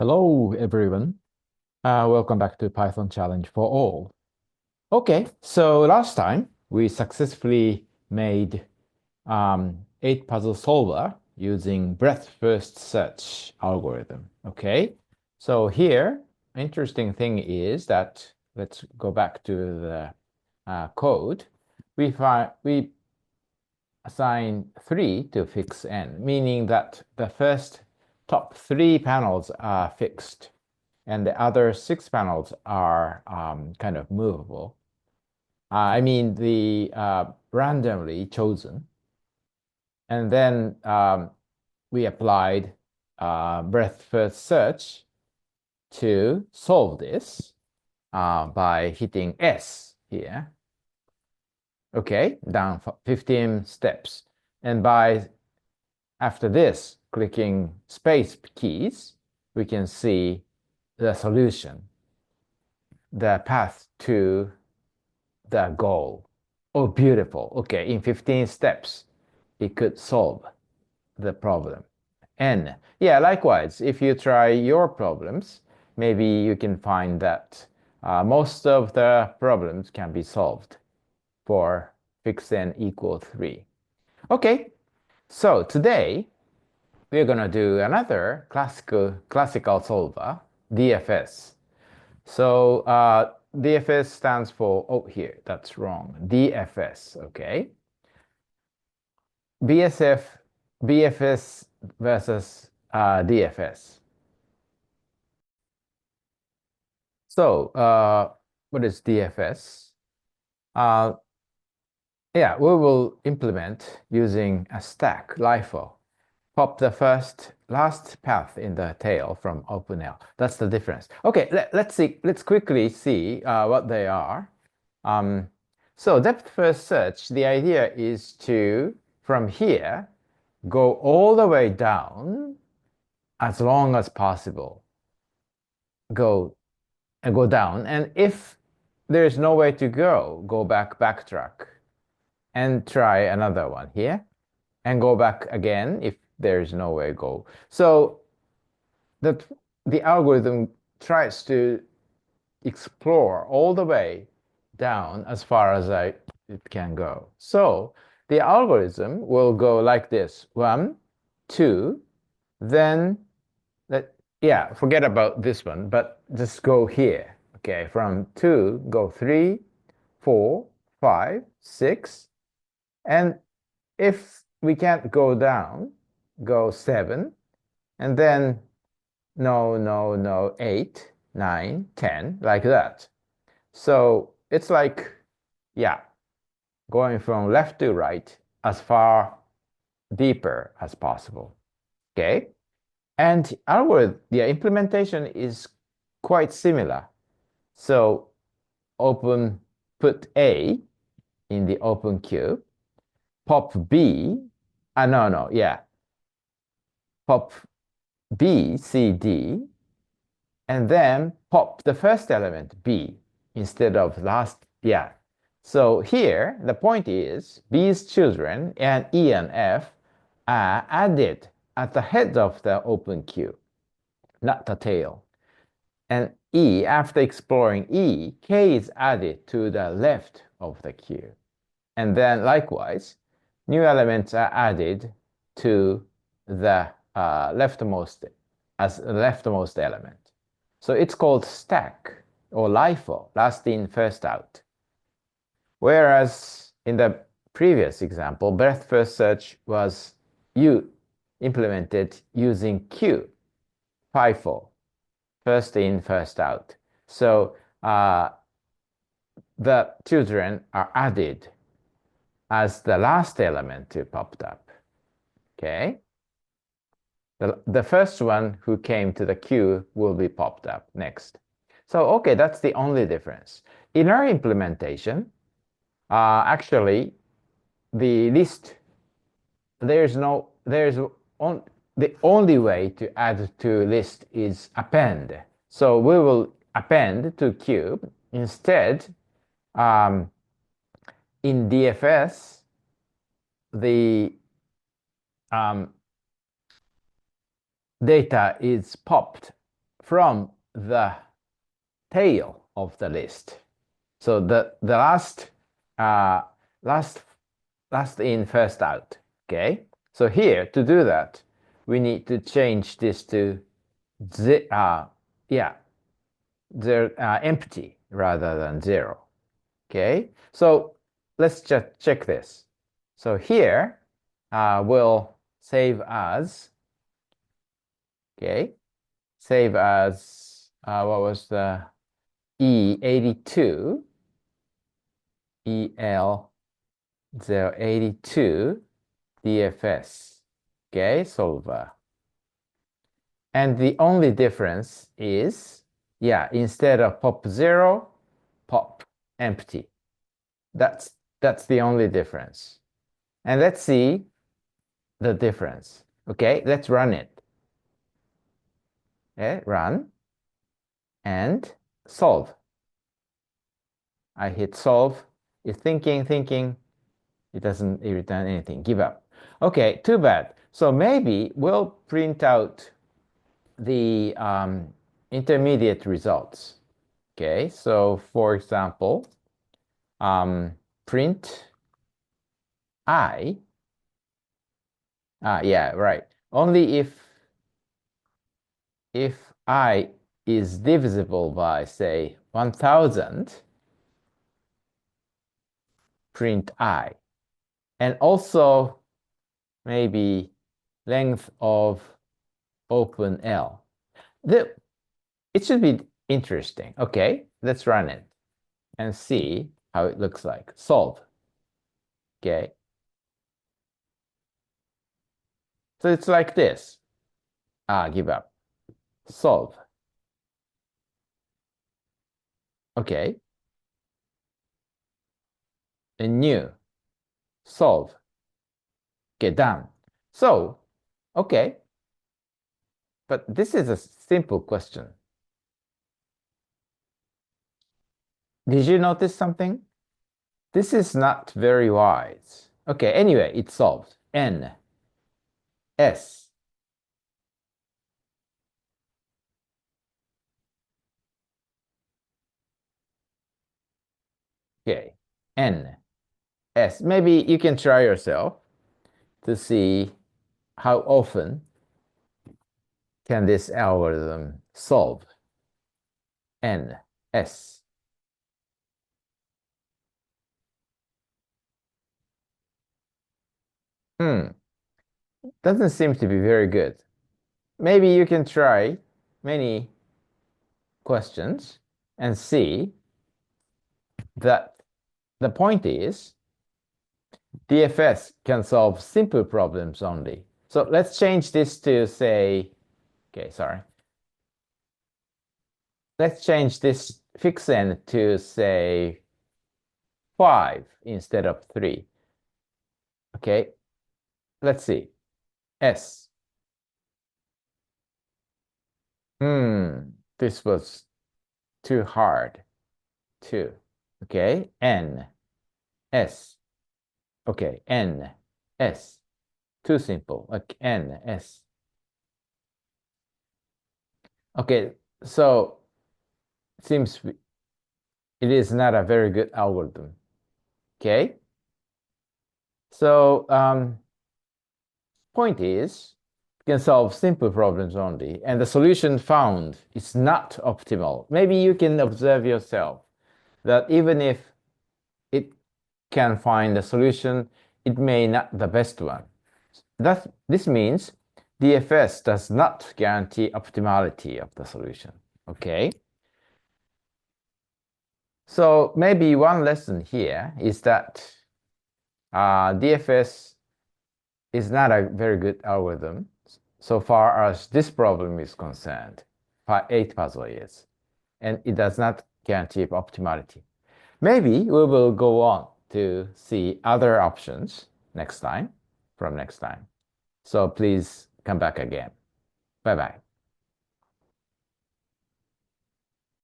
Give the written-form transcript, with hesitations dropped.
Hello, everyone. Welcome back to Python Challenge for All. Okay, so last time we successfully made 8 puzzle solver using breadth first search algorithm. Okay, so here, interesting thing is that let's go back to the code. We assign 3 to fix n, meaning that the first top 3 panels are fixed and the other 6 panels are kind of movable. I mean, the randomly chosen. And then we applied breadth first search to solve this by hitting S here. Okay, down 15 steps. And by after this, clicking space keys, we can see the solution, the path to the goal. Oh, beautiful. Okay, in 15 steps, it could solve the problem. And yeah, likewise, if you try your problems, maybe you can find that most of the problems can be solved for fix n equal 3. Okay, so today we're going to do another classical solver, DFS. So DFS stands for, oh, here, that's wrong. DFS, okay? BSF, BFS versus DFS. So what is DFS? Uh, yeah, we will implement using a stack, LIFO. Pop the last path in the tail from OpenL. That's the difference. Okay, let's see. Let's quickly see what they are. So depth first search, the idea is to, from here, go all the way down as long as possible. Go and go down. And if there's no way to go backtrack and try another one here and go back again if there's no way to go. So that the algorithm tries to explore all the way down as far as it can go. So the algorithm will go like this: 1, 2, then yeah, forget about this one, but just go here. Okay, from 2, go 3, 4, 5, 6, and if we can't go down, go 7, and then no, 8, 9, 10, like that. So it's like, yeah, going from left to right as far deeper as possible. Okay. And the implementation is quite similar. So put A in the open queue, pop B, no, yeah, pop B, C, D, and then pop the first element B instead of last. Yeah. So here, the point is B's children and E and F are added at the head of the open queue, not the tail. And E, after exploring E, K is added to the left of the queue. And then likewise, new elements are added to the leftmost element. So it's called stack or LIFO, last in, first out. Whereas in the previous example, breadth first search was implemented using queue, FIFO, first in, first out. So the children are added as the last element to popped up. Okay? The first one who came to the queue will be popped up next. So, okay, that's the only difference. In our implementation, actually, the list, the only way to add to list is append. So we will append to queue. Instead, in DFS, the data is popped from the tail of the list. So the last last in, first out. Okay. So here to do that, we need to change this to empty rather than 0. Okay. So let's just check this. So here we'll save as. Okay. Save as what was the E82 EL082 DFS. Okay, solver. And the only difference is, instead of pop 0, pop empty. That's the only difference. And let's see the difference. Okay, let's run it. Okay, run and solve. I hit solve. It's thinking. It doesn't return anything. Give up. Okay, too bad. So maybe we'll print out the intermediate results. Okay, so for example, print I. Yeah, right. Only if I is divisible by, say, 1000, print I. And also maybe length of open L. It should be interesting. Okay, let's run it and see how it looks like. Solve. Okay. So it's like this. Give up. Solve. Okay. And new. Solve. Okay, done. So, okay. But this is a simple question. Did you notice something? This is not very wise. Okay, anyway, it's solved. N. S. Okay. N. S. Maybe you can try yourself to see how often can this algorithm solve. N. S. Doesn't seem to be very good. Maybe you can try many questions and see that the point is DFS can solve simple problems only. So let's change this to say, okay, sorry. Let's change this fix n to say 5 instead of 3. Okay, let's see. S. This was too hard. 2. Okay, N. S. Okay, N. S. Too simple. Like N. S. Okay, so seems it is not a very good algorithm. Okay, so point is you can solve simple problems only, and the solution found is not optimal. Maybe you can observe yourself that even if it can find a solution, it may not the best one. This means DFS does not guarantee optimality of the solution. Okay. So maybe one lesson here is that DFS is not a very good algorithm so far as this problem is concerned. 8 puzzle is, and it does not guarantee optimality. Maybe we will go on to see other options next time. So please come back again. Bye bye.